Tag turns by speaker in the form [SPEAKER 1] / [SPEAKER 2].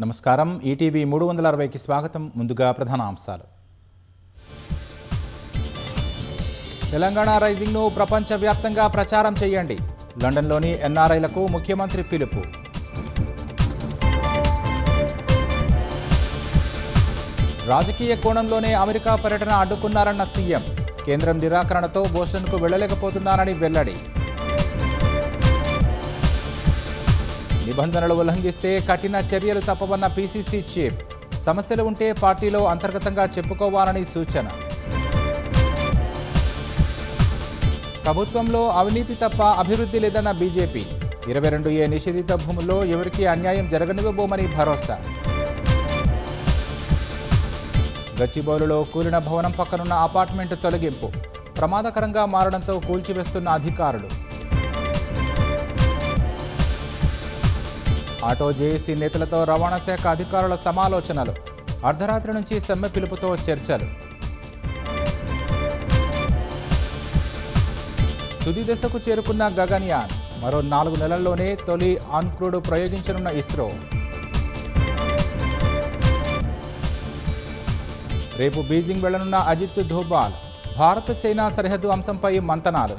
[SPEAKER 1] నమస్కారం. ఈటీవీ 360కి స్వాగతం. ముందుగా ప్రధాన అంశాలు. తెలంగాణ రైజింగ్ను ప్రపంచవ్యాప్తంగా ప్రచారం చేయండి. లండన్లోని ఎన్ఆర్ఐలకు ముఖ్యమంత్రి పిలుపు. రాజకీయ కోణంలోనే అమెరికా పర్యటన అడ్డుకున్నారన్న సీఎం. కేంద్రం నిరాకరణతో బోస్టన్కు వెళ్లలేకపోతున్నారని వెల్లడి. నిబంధనలు ఉల్లంఘిస్తే కఠిన చర్యలు తప్పవన్న పీసీసీ చీఫ్. సమస్యలు ఉంటే పార్టీలో అంతర్గతంగా చెప్పుకోవాలని సూచన. ప్రభుత్వంలో అవినీతి తప్ప అభివృద్ధి లేదన్న బీజేపీ. 22A నిషేధిత భూముల్లో ఎవరికీ అన్యాయం జరగనివ్వబోమని భరోసా. గచ్చిబౌలిలో కూలిన భవనం పక్కనున్న అపార్ట్మెంట్ తొలగింపు. ప్రమాదకరంగా మారడంతో కూల్చివేస్తున్న అధికారులు. ఆటో జేఏసీ నేతలతో రవాణా శాఖ అధికారుల సమాలోచనలు. అర్ధరాత్రి నుంచి సమ్మె పిలుపుతో చర్చలు. తుది దశకు చేరుకున్న గగన్యాన్. మరో 4 నెలల్లోనే తొలి అన్క్రూడ్ ప్రయోగించనున్న ఇస్రో. రేపు బీజింగ్ వెళ్లనున్న అజిత్ ధోబాల్. భారత్ చైనా సరిహద్దు అంశంపై మంతనాలు.